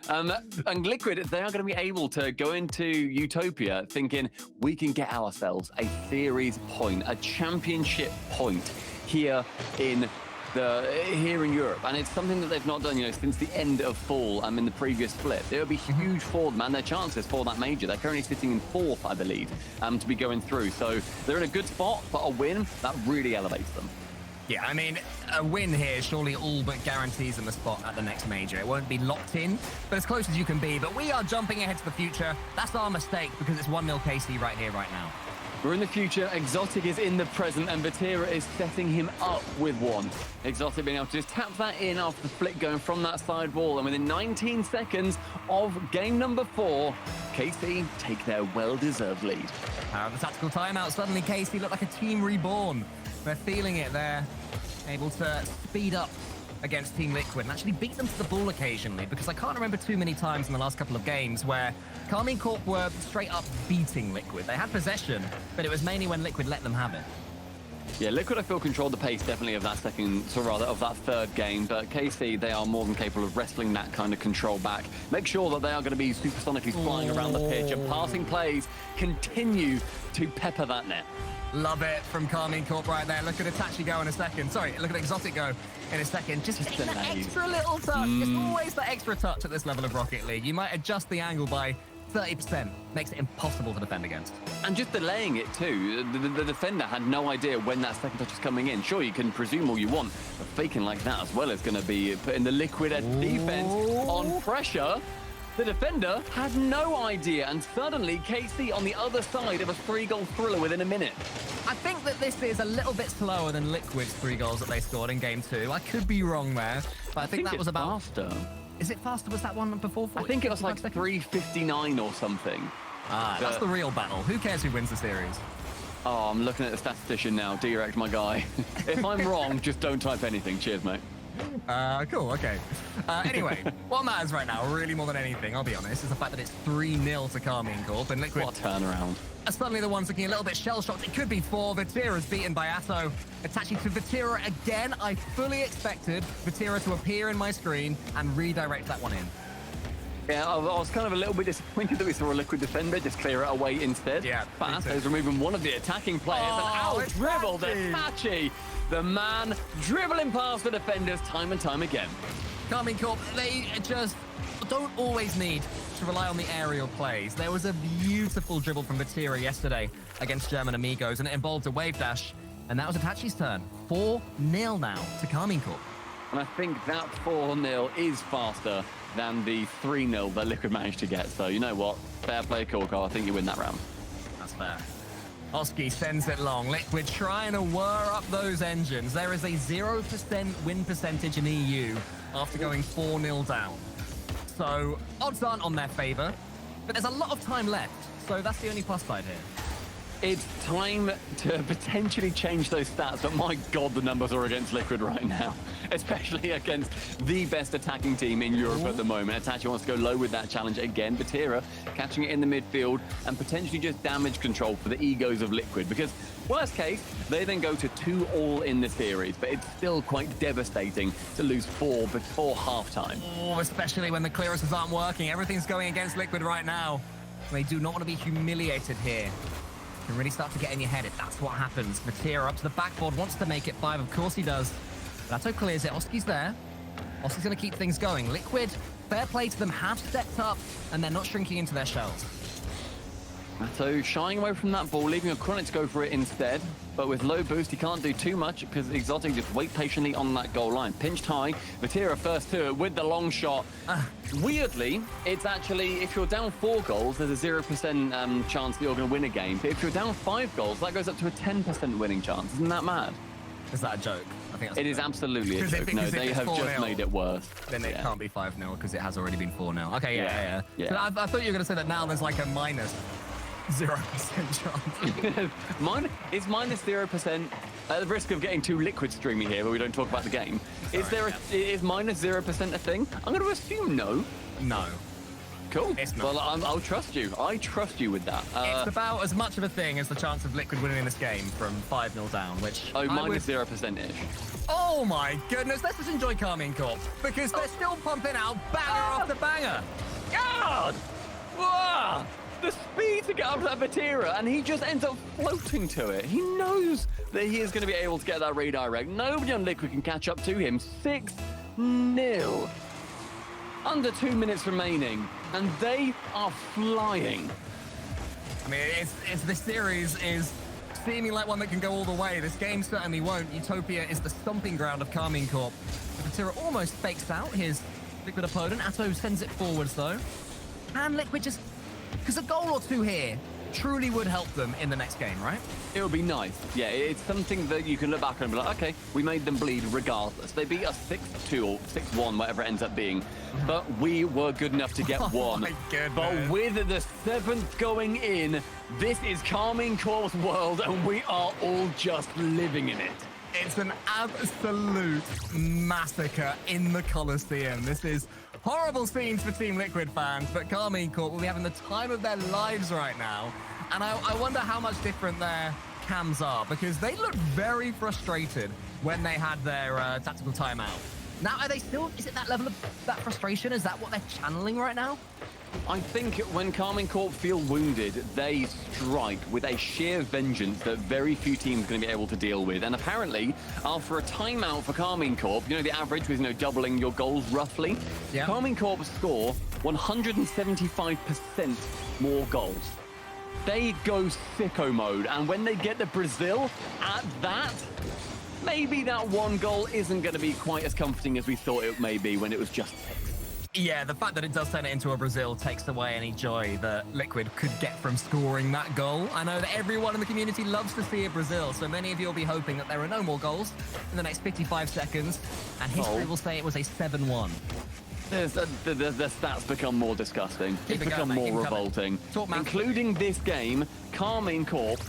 And Liquid, they are going to be able to go into Utopia thinking we can get ourselves a series point, a championship point here in Europe, and it's something that they've not done, since the end of fall. In the previous split, it would be huge for them and their chances for that major. They're currently sitting in 4th, I believe, to be going through. So they're in a good spot, but a win that really elevates them. Yeah, I mean, a win here surely all but guarantees them a spot at the next major. It won't be locked in, but as close as you can be. But we are jumping ahead to the future. That's our mistake because it's 1-0 KC right here, right now. We're in the future, Exotic is in the present, and Vatira is setting him up with one. Exotic being able to just tap that in after the flick going from that side wall, and within 19 seconds of game number 4, KC take their well-deserved lead. Out of the tactical timeout, suddenly KC look like a team reborn. They're feeling it there, able to speed up against Team Liquid and actually beat them to the ball occasionally, because I can't remember too many times in the last couple of games where Karmine Corp were straight up beating Liquid. They had possession, but it was mainly when Liquid let them have it. Yeah, Liquid, I feel, controlled the pace definitely of that of that third game, but KC, they are more than capable of wrestling that kind of control back. Make sure that they are going to be supersonically flying around the pitch, and passing plays continue to pepper that net. Love it from Karmine Corp right there. Look at Itachi go in a second. Sorry, look at Exotic go in a second. Just taking that extra little touch. It's always that extra touch at this level of Rocket League. You might adjust the angle by 30%. Makes it impossible to defend against. And just delaying it too. The defender had no idea when that second touch is coming in. Sure, you can presume all you want, but faking like that as well is going to be putting the Liquid defense on pressure. The defender had no idea, and suddenly KC on the other side of a 3-goal thriller within a minute. I think that this is a little bit slower than Liquid's 3 goals that they scored in game 2. I could be wrong there, but I think that was about... faster. Is it faster? Was that one before 40? I think it was like 3:59 or something. That's the real battle. Who cares who wins the series? Oh, I'm looking at the statistician now. Direct, my guy. If I'm wrong, just don't type anything. Cheers, mate. Cool, okay. Anyway, what matters right now, really more than anything, I'll be honest, is the fact that it's 3-0 to Karmine Corp, and Liquid... What a turnaround. Are suddenly the ones looking a little bit shell-shocked. It could be 4. Vatira's beaten by Atto. Attaching to Vatira again. I fully expected Vatira to appear in my screen and redirect that one in. Yeah, I was kind of a little bit disappointed that we saw a Liquid defender just clear it away instead. Yeah, but Atto's removing one of the attacking players, and out dribbled Itachi. The man dribbling past the defenders time and time again. Karmine Corp, they just don't always need to rely on the aerial plays. There was a beautiful dribble from Vatira yesterday against German Amigos, and it involved a wave dash, and that was Itachi's turn. 4-0 now to Karmine Corp. And I think that 4-0 is faster than the 3-0 that Liquid managed to get. So you know what? Fair play, Corco. I think you win that round. That's fair. Oski sends it long. Liquid trying to whir up those engines. There is a 0% win percentage in EU after going 4-0 down. So odds aren't on their favor, but there's a lot of time left. So that's the only plus side here. It's time to potentially change those stats, but my God, the numbers are against Liquid right now, especially against the best attacking team in Europe at the moment. Itachi wants to go low with that challenge again. Vatira catching it in the midfield and potentially just damage control for the egos of Liquid, because worst case, they then go to 2-all in the series, but it's still quite devastating to lose 4 before halftime. Oh, especially when the clearances aren't working. Everything's going against Liquid right now. They do not want to be humiliated here. Can really start to get in your head if that's what happens. Vatira up to the backboard, wants to make it 5. Of course he does. Atto clears it. Oski's there. Oski's going to keep things going. Liquid, fair play to them, have stepped up, and they're not shrinking into their shells. Atto shying away from that ball, leaving a Chronic to go for it instead. But with low boost, he can't do too much because Exotic just wait patiently on that goal line. Pinched high, Vatira first to it with the long shot. Weirdly, it's actually, if you're down 4 goals, there's a 0% chance that you're going to win a game. But if you're down 5 goals, that goes up to a 10% winning chance. Isn't that mad? Is that a joke? I think that's it is absolutely a joke. No, they have just made it worse. Then it can't be 5-0 because it has already been 4-0. Okay, yeah. So I thought you were going to say that now there's like a minus 0% chance. It's minus 0%. At the risk of getting too Liquid streamy here, but we don't talk about the game. Sorry, is minus 0% a thing? I'm going to assume no. No. Cool. It's not. Well, I'll trust you. I trust you with that. It's about as much of a thing as the chance of Liquid winning this game from 5-0 down, which minus 0%-ish. Oh my goodness, let's just enjoy Karmine Corp, because they're still pumping out banger after banger. God! Wow! The speed to get up to that Vatira, and he just ends up floating to it. He knows that he is going to be able to get that redirect. Nobody on Liquid can catch up to him. 6-0. Under 2 minutes remaining, and they are flying. I mean, this series is seeming like one that can go all the way. This game certainly won't. Utopia is the stomping ground of Karmine Corp. Vatira almost fakes out his Liquid opponent. Atto sends it forwards, though. And Liquid just... Because a goal or two here truly would help them in the next game, right? It would be nice. Yeah, it's something that you can look back and be like, okay, we made them bleed regardless. They beat us 6-2 or 6-1, whatever it ends up being. But we were good enough to get one. My goodness. But with the 7th going in, this is Karmine Corp's world, and we are all just living in it. It's an absolute massacre in the Coliseum. This is horrible scenes for Team Liquid fans, but Karmine Corp will be having the time of their lives right now. And I wonder how much different their cams are, because they looked very frustrated when they had their tactical timeout. Now, are they still, is it that level of that frustration? Is that what they're channeling right now? I think when Karmine Corp feel wounded, they strike with a sheer vengeance that very few teams are going to be able to deal with. And apparently, after a timeout for Karmine Corp, you know, the average was, doubling your goals roughly. Yeah. Karmine Corp score 175% more goals. They go sicko mode. And when they get to Brazil, at that, maybe that one goal isn't going to be quite as comforting as we thought it may be when it was just 6. Yeah, the fact that it does turn it into a Brazil takes away any joy that Liquid could get from scoring that goal. I know that everyone in the community loves to see a Brazil, so many of you will be hoping that there are no more goals in the next 55 seconds, and history will say it was a 7-1. The stats become more disgusting. Keep They it become going, mate. more Keep it coming. revolting. Talk math. Including this game, Karmine Corp.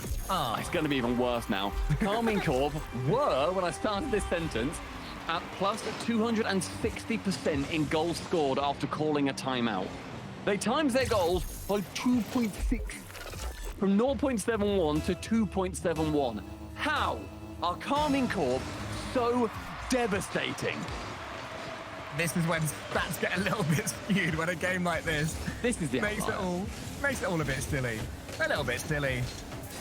It's going to be even worse now. Karmine Corp were, when I started this sentence, at plus 260% in goals scored after calling a timeout. They times their goals by 2.6, from 0.71 to 2.71. How are Karmine Corp so devastating? This is when stats get a little bit skewed when a game like this This is the makes it all a bit silly. A little bit silly.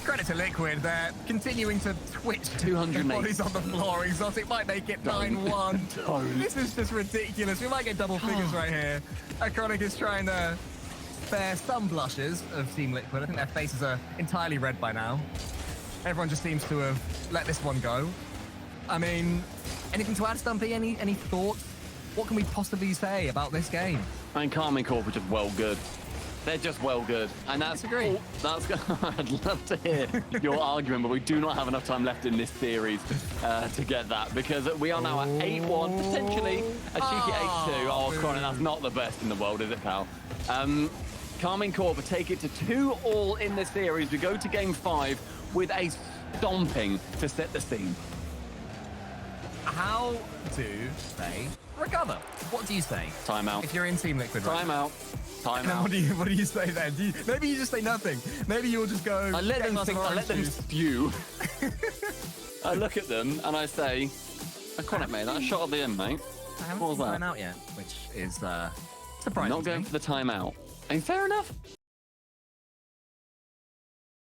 Credit to Liquid, they're continuing to twitch 208. their bodies on the floor. Exotic might make it 9-1. Don't. This is just ridiculous. We might get double figures right here. Iconic is trying to spare some blushes of Team Liquid. I think their faces are entirely red by now. Everyone just seems to have let this one go. I mean, anything to add, Stumpy? Any thoughts? What can we possibly say about this game? I mean, Karmine Corp are just well good. They're just well good. And that's... Disagree. I'd love to hear your argument, but we do not have enough time left in this series to get that, because we are now at 8-1, potentially a cheeky 8-2. Oh, Corin, that's not the best in the world, is it, pal? Karmine Corp take it to 2-all in the series. We go to game 5 with a stomping to set the scene. How do they recover? What do you say? Timeout. If you're in Team Liquid, right? Timeout. And then what do you say then? Maybe you just say nothing. Maybe you'll just go. I let get a them glass think. of I orange let them juice. spew. I look at them and I say, "Iconic, mate. That shot at the end, mate. I haven't What was seen that? Out yet, which is surprising. Not going for the timeout. And fair enough.